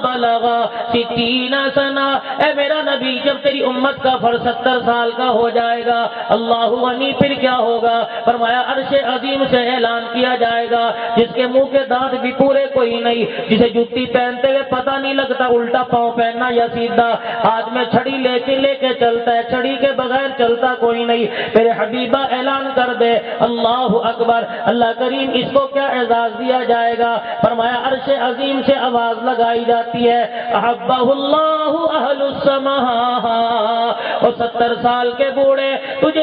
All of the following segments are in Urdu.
بلغ 60 سنہ، اے میرا نبی جب تیری امت کا فرض 70 سال کا ہو جائے گا، اللہ غنی پھر کیا ہوگا؟ فرمایا عرش عظیم سے اعلان کیا جائے گا جس کے منہ کے دانت بھی پورے کوئی نہیں، جسے جوتی پہنتے ہوئے پتہ نہیں لگتا الٹا پاؤں پہننا یا سیدھا، ہاتھ میں چھڑی لے کے چلتا ہے، چھڑی کے بغیر چلتا کوئی نہیں، میرے حبیبہ اعلان کر دے اللہ اکبر۔ اللہ کریم اس کو کیا اعزاز دیا جائے گا؟ فرمایا عرش عظیم سے آواز لگائی جاتی ہے، احبہ اللہ اہل السماء، اور 70 سال کے بوڑھے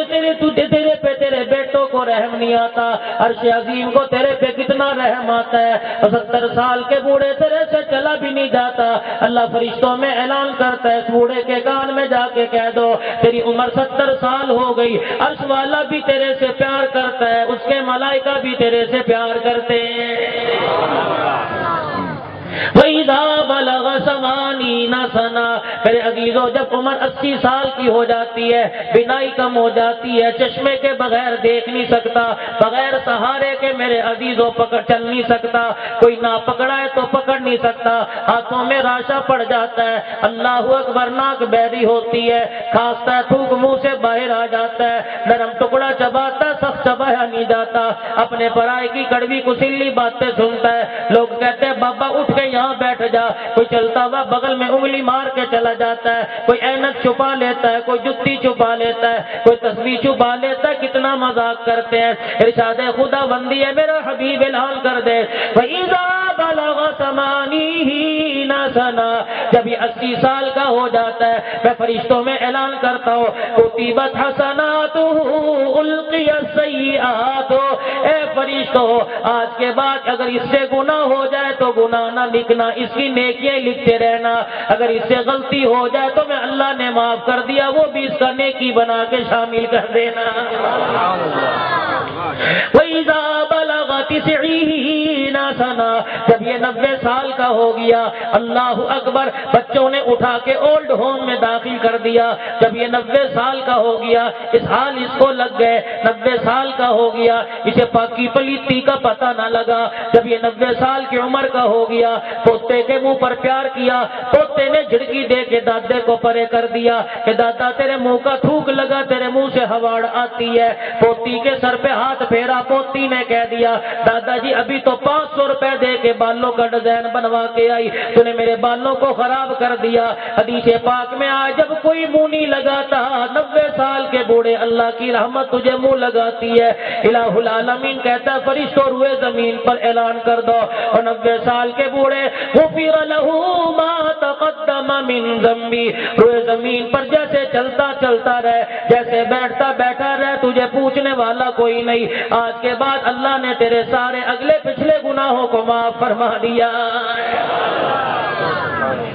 تیرے پہ تیرے بیٹوں کو رحم نہیں آتا، عرش عظیم کو تیرے پہ کتنا رحم آتا ہے، اور 70 سال کے بوڑھے تیرے سے چلا بھی نہیں جاتا، اللہ فرشتوں میں اعلان کرتا ہے اس بوڑھے کے کان میں جا کے کہہ دو تیری عمر 70 سال ہو گئی، عرش والا بھی تیرے سے پیار کرتا ہے، اس کے ملائکہ بھی تیرے سے پیار کرتے ہیں۔ وَإِذَا بَلَغَ 80 سَنَةً، میرے عزیزو جب عمر 80 سال کی ہو جاتی ہے، بینائی کم ہو جاتی ہے، چشمے کے بغیر دیکھ نہیں سکتا، بغیر سہارے کے میرے عزیزو چل نہیں سکتا، کوئی نہ پکڑا ہے تو پکڑ نہیں سکتا، ہاتھوں میں راشا پڑ جاتا ہے، اللہ اکبر، ناک بہری ہوتی ہے، کھانستا ہے، تھوک منہ سے باہر آ جاتا ہے، نرم ٹکڑا چباتا ہے، سخت چبایا نہیں جاتا، اپنے پرائے کی کڑوی کسیلی باتیں سنتا ہے، لوگ کہتے ہیں بابا اٹھ کے یہاں بیٹھ جا، کوئی چلتا ہوا بغل میں انگلی مار کے چلا جاتا ہے، کوئی اینک چھپا لیتا ہے، کوئی جتی چھپا لیتا ہے، کوئی تسبیح چھپا لیتا ہے، کتنا مذاق کرتے ہیں۔ ارشاد خدا بندی ہے میرا حبیب اعلان کر دے وَإِذَا بَلَغَ 80 سَنَةً، جب یہ 80 سال کا ہو جاتا ہے میں فرشتوں میں اعلان کرتا ہوں کتبت حسناتہ القی السیئات، اے فرشتوں آج کے بعد اگر اس سے گناہ ہو جائے تو گناہ نہ لکھنا، اس کی نیکیاں لکھتے رہنا، اگر اس سے غلطی ہو جائے تو میں اللہ نے معاف کر دیا وہ بھی اس کا نیکی بنا کے شامل کر دینا۔ وَإِذَا بَلَغَ 90 سَنَةً، جب یہ 90 سال کا ہو گیا، اللہ اکبر، بچوں نے اٹھا کے اولڈ ہوم میں داخل کر دیا، جب یہ 90 سال کا ہو گیا، اس حال اس کو لگ گئے، 90 سال کا ہو گیا، اسے پاکی پلیتی کا پتہ نہ لگا، جب یہ 90 سال کی عمر کا ہو گیا، پوتے کے منہ پر پیار کیا، پوتے نے جھڑکی دے کے دادے کو پرے کر دیا کہ دادا تیرے منہ کا تھوک لگا، تیرے منہ سے ہواڑ آتی ہے، پوتی کے سر پہ ہاتھ پھیرا، پوتی نے کہہ دیا دادا جی ابھی تو 500 روپے دے کے بالوں کا ڈیزائن بنوا کے آئی، تو نے میرے بالوں کو خراب کر دیا۔ حدیث پاک میں آج جب کوئی منہ نہیں لگاتا، 90 سال کے بوڑھے اللہ کی رحمت تجھے منہ لگاتی ہے، الہ العالمین کہتا ہے فرشتوں روئے زمین پر اعلان کر دو، اور 90 سال کے بوڑھے غفر له ما تقدم من ذنبی، روئے زمین پر جیسے چلتا چلتا رہے، جیسے بیٹھتا بیٹھا رہے، تجھے پوچھنے والا کوئی نہیں، آج کے بعد اللہ نے تیرے سارے اگلے پچھلے گناہوں کو معاف فرما دیا۔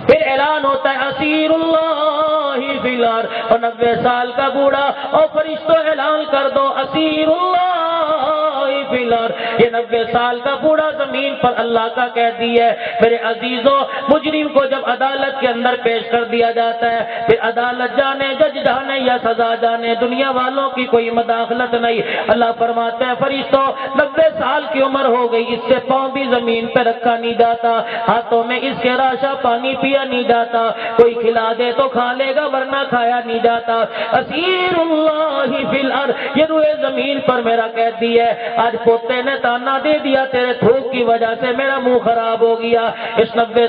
پھر اعلان ہوتا ہے اسیر اللہ فی الارض، اور 90 سال کا بوڑھا اور فرشتوں اعلان کر دو اسیر اللہ فی الارض، یہ 90 سال کا بوڑھا زمین پر اللہ کا قیدی ہے۔ میرے عزیزوں مجرم کو جب عدالت کے اندر پیش کر دیا جاتا ہے، پھر عدالت جانے، جج جانے یا سزا جانے، دنیا والوں کی کوئی مداخلت نہیں، اللہ فرماتے ہیں فرشتوں 90 سال کی عمر ہو گئی، اس سے پاؤں بھی زمین پہ رکھا نہیں جاتا، ہاتھوں میں اس کے راشا پانی پیا نہیں جاتا، کوئی کھلا دے تو کھا لے گا ورنہ کھایا نہیں جاتا، اسیر اللہ فی الارض، یہ روئے زمین پر میرا قیدی ہے۔ آج پوتے نے تانا دے دیا تیرے تھوک کی وجہ سے میرا منہ خراب ہو گیا، اس 90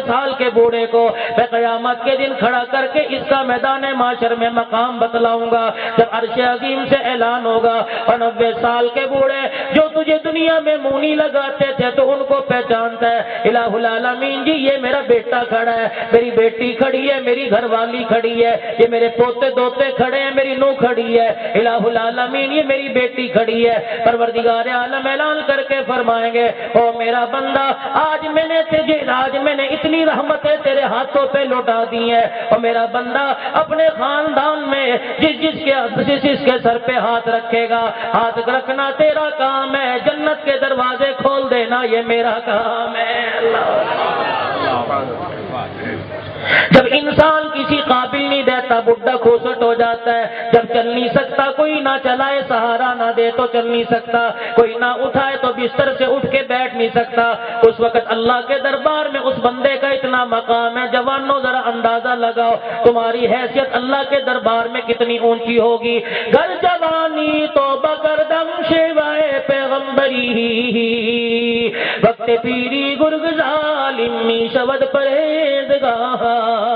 سال کے بوڑھے کو میں قیامت کے دن کھڑا کر کے اس کا میدان معاشر میں مقام بتلاؤں گا، جب عرش عظیم سے اعلان ہوگا اور 90 سال کے بوڑھے جو تجھے دنیا میں منہ نہیں لگاتے تھے تو ان کو پہچانتا ہے، الہ العالمین جی یہ میرا بیٹا کھڑا ہے، میری بیٹی کھڑی ہے، میری گھر والی کھڑی ہے، یہ میرے پوتے دوتے کھڑے ہیں، میری نوح کھڑی ہے، الہ العالمین یہ میری بیٹی کھڑی ہے۔ پروردگار عالم اعلان کر کے فرمائیں گے او میرا بندہ آج میں نے اتنی رحمتیں تیرے ہاتھوں پہ لوٹا دی ہیں، اور میرا بندہ اپنے خاندان میں جس کے سر پہ ہاتھ رکھے گا، ہاتھ رکھنا تیرا کام ہے، جنت کے دروازے کھول دینا یہ میرا کام ہے۔ اللہ جب انسان کسی قابل نہیں دیتا بڈھا کھوسٹ ہو جاتا ہے. جب چل نہیں سکتا کوئی نہ چلائے سہارا نہ دے تو چل نہیں سکتا, کوئی نہ اٹھائے تو بستر سے اٹھ کے بیٹھ نہیں سکتا. اس وقت اللہ کے دربار میں اس بندے کا اتنا مقام ہے. جوانوں ذرا اندازہ لگاؤ تمہاری حیثیت اللہ کے دربار میں کتنی اونچی ہوگی. گر جوانی تو بکردم شیوائے پیغمبری وقت پیری گرگ ظالمی شود پرہیزگار.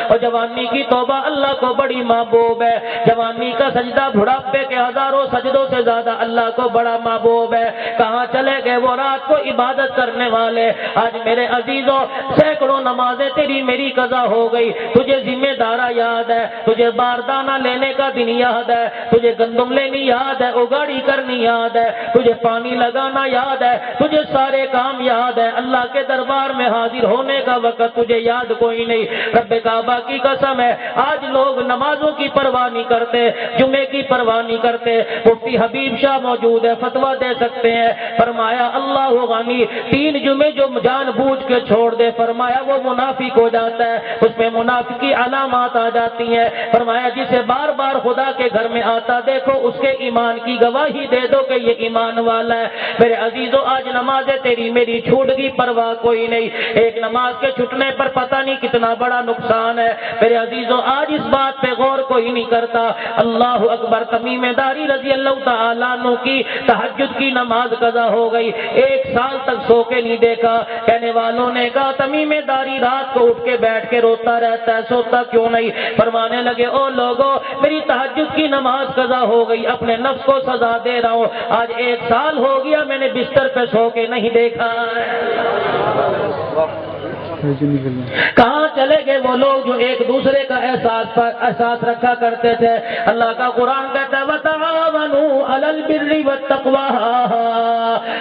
اور جوانی کی توبہ اللہ کو بڑی محبوب ہے. جوانی کا سجدہ بڑھاپے کے ہزاروں سجدوں سے زیادہ اللہ کو بڑا محبوب ہے. کہاں چلے گئے وہ رات کو عبادت کرنے والے؟ آج میرے عزیزوں سینکڑوں نمازیں تیری میری قضا ہو گئی. تجھے ذمہ دارا یاد ہے, تجھے باردانہ لینے کا دن یاد ہے, تجھے گندم لینی یاد ہے, اگاڑی کرنی یاد ہے, تجھے پانی لگانا یاد ہے, تجھے سارے کام یاد ہے. اللہ کے دربار میں حاضر ہونے کا وقت تجھے یاد کوئی نہیں. رب کعبہ کی قسم ہے آج لوگ نمازوں کی پرواہ نہیں کرتے, جمعے کی پرواہ نہیں کرتے. مفتی حبیب شاہ موجود ہے, فتویٰ دے سکتے ہیں. فرمایا اللہ غنی 3 جمعے جو جان بوجھ کے چھوڑ دے فرمایا وہ منافق ہو جاتا ہے, اس میں منافقی علامات آ جاتی ہیں. فرمایا جسے بار بار خدا کے گھر میں آتا دیکھو اس کے ایمان کی گواہی دے دو کہ یہ ایمان والا ہے. میرے عزیزوں آج نمازیں تیری میری چھوٹ گئی پرواہ کوئی نہیں. ایک نماز کے چھٹنے پر پتہ نہیں کتنا بڑا نقصان ہے. میرے عزیزوں آج اس بات پہ غور کوئی نہیں کرتا. اللہ اکبر. تمیم داری رضی اللہ تعالیٰ عنہ کی تہجد کی نماز قضا ہو گئی. 1 سال تک سو کے نہیں دیکھا. کہنے والوں نے کہا تمیم داری رات کو اٹھ کے بیٹھ کے روتا رہتا ہے, سوتا کیوں نہیں؟ فرمانے لگے او لوگوں میری تہجد کی نماز قضا ہو گئی, اپنے نفس کو سزا دے رہا ہوں. آج 1 سال ہو گیا میں نے بستر پہ سو کے نہیں دیکھا. کہاں چلے گئے وہ لوگ جو ایک دوسرے کا احساس رکھا کرتے تھے؟ اللہ کا قرآن کہتا ہے وَتَعَاوَنُوا عَلَى الْبِرِّ وَالتَّقْوَىٰ,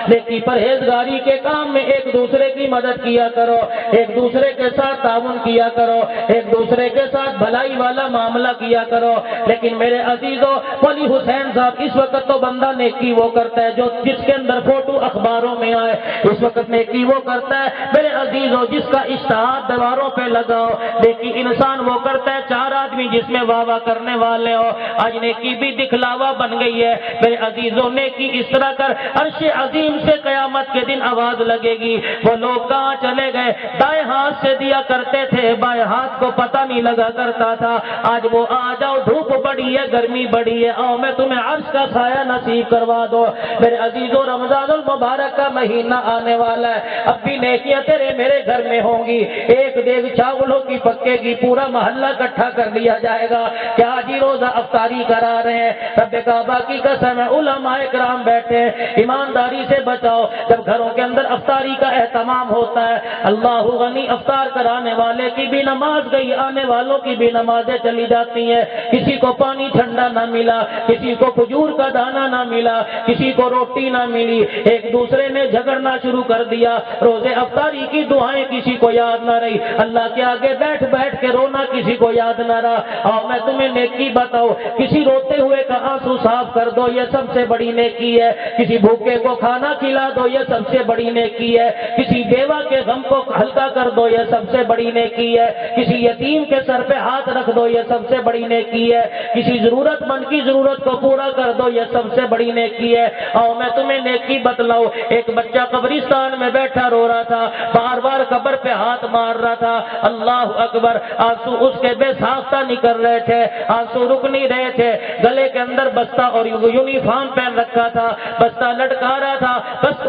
لیکن پرہیزگاری کے کام میں ایک دوسرے کی مدد کیا کرو, ایک دوسرے کے ساتھ تعاون کیا کرو, ایک دوسرے کے ساتھ بھلائی والا معاملہ کیا کرو. لیکن میرے عزیزوں ولی حسین صاحب اس وقت تو بندہ نیکی وہ کرتا ہے جو جس کے اندر فوٹو اخباروں میں آئے, اس وقت نیکی وہ کرتا ہے میرے عزیزوں جس کا اشتہار دیواروں پہ لگاؤ. لیکن انسان وہ کرتا ہے 4 آدمی جس میں واہ واہ کرنے والے ہو. آج نیکی بھی دکھلاوا بن گئی ہے. میرے عزیزوں نیکی اس طرح کر عرش عظیم سے قیامت کے دن آواز لگے گی. وہ لوگ کہاں چلے گئے؟ دائیں ہاتھ سے دیا کرتے تھے, بائیں ہاتھ کو پتہ نہیں لگا کرتا تھا. آج وہ آ جاؤ دھوپ بڑی ہے, گرمی بڑی ہے, آؤ میں تمہیں عرش کا سایہ نصیب کروا دو. میرے عزیزوں رمضان المبارک کا مہینہ آنے والا ہے. اب بھی نیکیاں تیرے میرے گھر میں ہوں گی. ایک دیگ چاولوں کی پکے گی, پورا محلہ اکٹھا کر لیا جائے گا. کیا جی روزہ افطاری کرا رہے ہیں؟ رب کعبہ کی قسم ہے علماء کرام بیٹھے ہیں, ایمانداری سے بچاؤ. جب گھروں کے اندر افطاری کا اہتمام ہوتا ہے اللہ غنی افطار کرانے والے کی بھی نماز گئی, آنے والوں کی بھی نمازیں چلی جاتی ہیں. کسی کو پانی ٹھنڈا نہ ملا, کسی کو کھجور کا دانہ نہ ملا, کسی کو روٹی نہ ملی. ایک دوسرے نے جھگڑنا شروع کر دیا. روزے افطاری کی دعائیں کسی کو یاد نہ رہی. اللہ کے آگے بیٹھ بیٹھ کے رونا کسی کو یاد نہ رہا. اور میں تمہیں نیکی بتاؤ, کسی روتے ہوئے کا آنسو صاف کر دو, یہ سب سے بڑی نیکی ہے. کسی بھوکے کو کھانا کھلا دو, یہ سب سے بڑی نیکی ہے. کسی بیوہ کے غم کو ہلکا کر دو, یہ سب سے بڑی نیکی ہے. کسی یتیم کے سر پہ ہاتھ رکھ دو, یہ سب سے بڑی نیکی ہے. کسی ضرورت مند کی ضرورت کو پورا کر دو, یہ سب سے بڑی نیکی ہے. اور میں تمہیں نیکی بتلاؤ. ایک بچہ قبرستان میں بیٹھا رو رہا تھا, بار بار قبر پہ ہاتھ مار رہا تھا. اللہ اکبر. آنسو اس کے بے ساختہ نکل رہے تھے, آنسو رک نہیں رہے تھے. گلے کے اندر بستہ اور یونیفارم پہن رکھا تھا, بستہ لٹکا رہا تھا,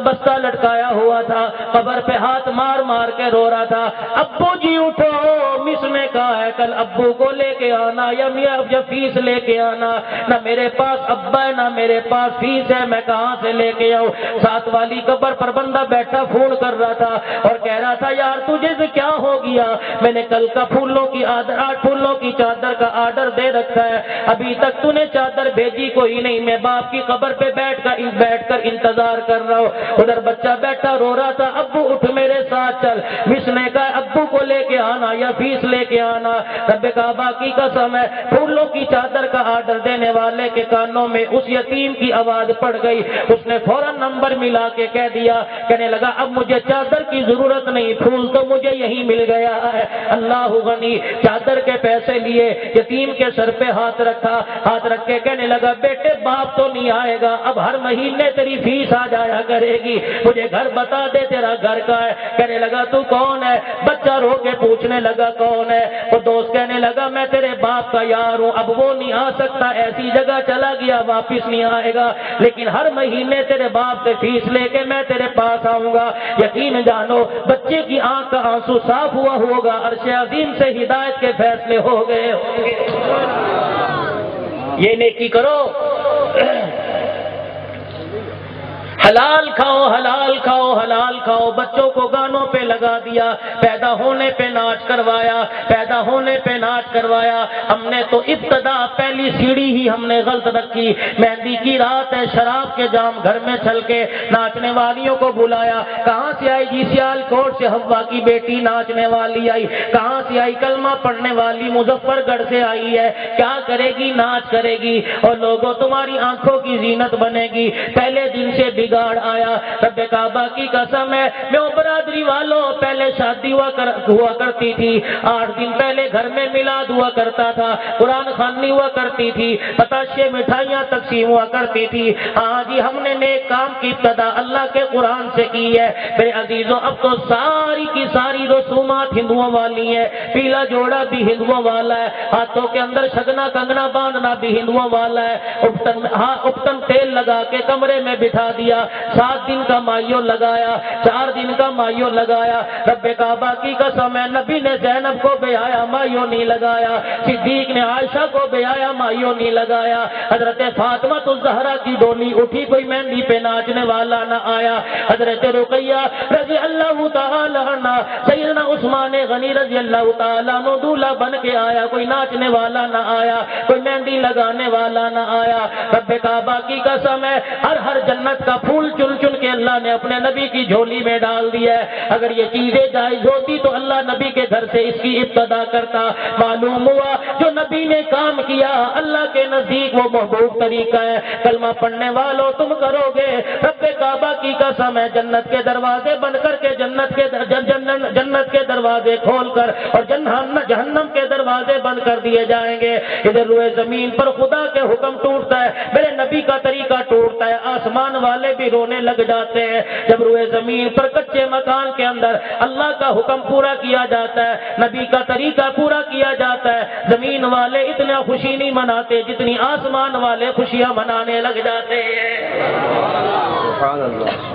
بستہ لٹکایا ہوا تھا, قبر پہ ہاتھ مار مار کے رو رہا تھا. ابو جی اٹھو, مس نے کہا ہے کل ابو کو لے کے آنا یا فیس لے کے آنا. نہ میرے پاس ابا ہے نہ میرے پاس فیس ہے, میں کہاں سے لے کے آؤں؟ ساتھ والی قبر پر بندہ بیٹھا فون کر رہا تھا اور کہہ رہا تھا یار تجھے سے کیا ہو گیا؟ میں نے کل کا پھولوں کی چادر کا آرڈر دے رکھا ہے, ابھی تک تو نے چادر بھیجی کوئی نہیں. میں باپ کی قبر پہ بیٹھ کر انتظار کر رہا ہوں. ادھر بچہ بیٹھا رو رہا تھا, ابو اٹھ میرے ساتھ چل. مس نے کہا ابو کو لے کے آنا یا فیس لے کے آنا. رب کعبہ کی قسم ہے پھولوں کی چادر کا آرڈر دینے والے کے کانوں میں اس یتیم کی آواز پڑ گئی. اس نے فوراً نمبر ملا کے کہہ دیا, کہنے لگا اب مجھے چادر کی ضرورت نہیں, پھول تو مجھے یہی مل گیا ہے. اللہ غنی. چادر کے پیسے لیے, یتیم کے سر پہ ہاتھ رکھا, ہاتھ رکھ کے کہنے لگا بیٹے باپ تو نہیں آئے گا, اب ہر مہینے تیری فیس آ جایا کرے گی, مجھے گھر بتا دے تیرا گھر کا ہے. کہنے لگا تو کون ہے؟ بچہ رو کے پوچھنے لگا کون ہے؟ وہ دوست کہنے لگا میں تیرے باپ کا یار ہوں, اب وہ نہیں آ سکتا, ایسی جگہ چلا گیا واپس نہیں آئے گا, لیکن ہر مہینے تیرے باپ سے فیس لے کے میں تیرے پاس آؤں گا. یقین جانو بچے کی آنکھ کا آنسو صاف ہوا ہوگا, عرش عظیم سے ہدایت کے فیصلے ہو گئے ہوں گے. یہ نیکی کرو, حلال کھاؤ حلال کھاؤ حلال کھاؤ. بچوں کو گانوں پہ لگا دیا, پیدا ہونے پہ ناچ کروایا, پیدا ہونے پہ ناچ کروایا. ہم نے تو ابتدا پہلی سیڑھی ہی ہم نے غلط رکھی. مہندی کی رات ہے, شراب کے جام گھر میں چھل کے ناچنے والیوں کو بلایا. کہاں سے آئی جی سیال کوٹ سے حوا کی بیٹی ناچنے والی آئی, کہاں سے آئی کلمہ پڑھنے والی مظفر گڑھ سے آئی ہے, کیا کرے گی؟ ناچ کرے گی, اور لوگوں تمہاری آنکھوں کی زینت بنے گی. پہلے دن سے بگاڑ آیا. رب کعبہ کی قسم ہے میں برادری والوں, پہلے شادی ہوا کرتی تھی, 8 دن پہلے گھر میں میلاد ہوا کرتا تھا, قرآن خوانی ہوا کرتی تھی, پتاشے مٹھائیاں تقسیم ہوا کرتی تھی. ہاں جی ہم نے نیک کام کی ابتدا اللہ کے قرآن سے کی ہے. میرے عزیزوں اب تو ساری کی ساری رسومات ہندوؤں والی ہیں. پیلا جوڑا بھی ہندوؤں والا ہے, ہاتھوں کے اندر شگنا کنگنا باندھنا بھی ہندوؤں والا ہے. اپتن تیل لگا کے کمرے میں بٹھا دیا, 7 دن کا مائیو لگایا, 4 دن کا مائیو لگایا. رب کعبہ کی قسم ہے نبی نے زینب کو بیایا, مائیو نہیں لگایا. صدیق نے عائشہ کو بیایا, مائیو نہیں لگایا. حضرت فاطمہ الزہرا کی ڈولی اٹھی, کوئی مہندی پہ ناچنے والا نہ آیا. حضرت رقیہ رضی اللہ تعالی عنہ, سیدنا عثمان غنی رضی اللہ تعالی عنہ دولہا بن کے آیا, کوئی ناچنے والا نہ آیا, کوئی مہندی لگانے والا نہ آیا. رب کعبہ کی قسم ہے ہر جنت کا پھول چن چن کے اللہ نے اپنے نبی کی جھولی میں ڈال دیا ہے. اگر یہ چیزیں جائز ہوتی تو اللہ نبی کے گھر سے اس کی ابتدا کرتا. معلوم ہوا جو نبی نے کام کیا اللہ کے نزدیک وہ محبوب طریقہ ہے. کلمہ پڑھنے والوں تم کرو گے, رب کعبہ کی قسم ہے جنت کے دروازے بند کر کے جنت کے دروازے کھول کر اور جہنم کے دروازے بند کر دیے جائیں گے. ادھر روئے زمین پر خدا کے حکم ٹوٹتا ہے, میرے نبی کا طریقہ ٹوٹتا ہے, آسمان والے بھی رونے لگ جاتے ہیں. جب روئے زمین پر کچے مکان کے اندر اللہ کا حکم پورا کیا جاتا ہے, نبی کا طریقہ پورا کیا جاتا ہے, زمین والے اتنا خوشی نہیں مناتے جتنی آسمان والے خوشیاں منانے لگ جاتے ہیں. سبحان اللہ.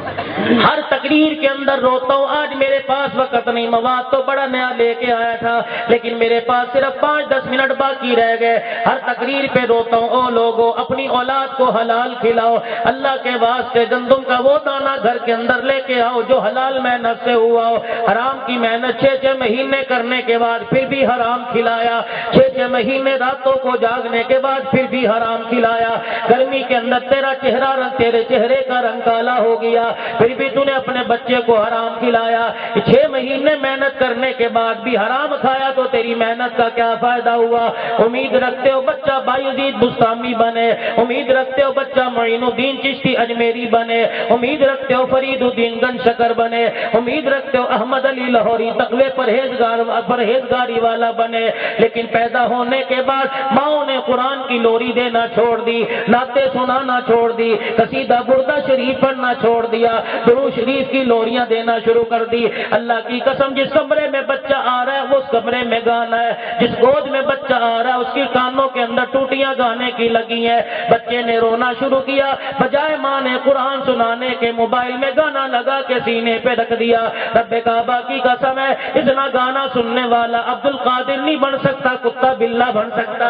ہر تقریر کے اندر روتا ہوں. آج میرے پاس وقت نہیں, مواد تو بڑا نیا لے کے آیا تھا, لیکن میرے پاس صرف 5-10 منٹ باقی رہ گئے. ہر تقریر پہ روتا ہوں, او لوگوں اپنی اولاد کو حلال کھلاؤ, اللہ کے واسطے گندم کا وہ دانہ گھر کے اندر لے کے آؤ جو حلال محنت سے ہوا ہو. حرام کی محنت 6 مہینے کرنے کے بعد پھر بھی حرام کھلایا, 6 مہینے راتوں کو جاگنے کے بعد پھر بھی حرام کھلایا. گرمی کے اندر تیرا تیرے چہرے کا رنگ کالا ہو گیا, پھر بھی تو نے اپنے بچے کو حرام کھلایا. 6 مہینے محنت کرنے کے بعد بھی حرام کھایا تو تیری محنت کا کیا فائدہ ہوا؟ امید رکھتے ہو بچہ بایزید بستامی بنے, امید رکھتے ہو بچہ معین الدین چشتی اجمیری بنے, امید رکھتے ہو فرید الدین گن شکر بنے, امید رکھتے ہو احمد علی لاہوری تقوی پرہیزگاری والا بنے, لیکن پیدا ہونے کے بعد ماؤں نے قرآن کی لوری دینا چھوڑ دی, نعتیں سنانا چھوڑ دی, قصیدہ بردہ شریف پڑھنا چھوڑ دیا, درود شریف کی لوریاں دینا شروع کر دی. اللہ کی قسم جس کمرے میں بچہ آ رہا ہے وہ اس کمرے میں گانا ہے, جس گود میں بچہ آ رہا ہے اس کی کانوں کے اندر ٹوٹیاں گانے کی لگی ہیں. بچے نے رونا شروع کیا, بجائے ماں نے قرآن سنانے کے موبائل میں گانا لگا کے سینے پہ رکھ دیا. رب کعبہ کی قسم ہے اتنا گانا سننے والا عبد القادر نہیں بن سکتا, کتا بلا بن سکتا.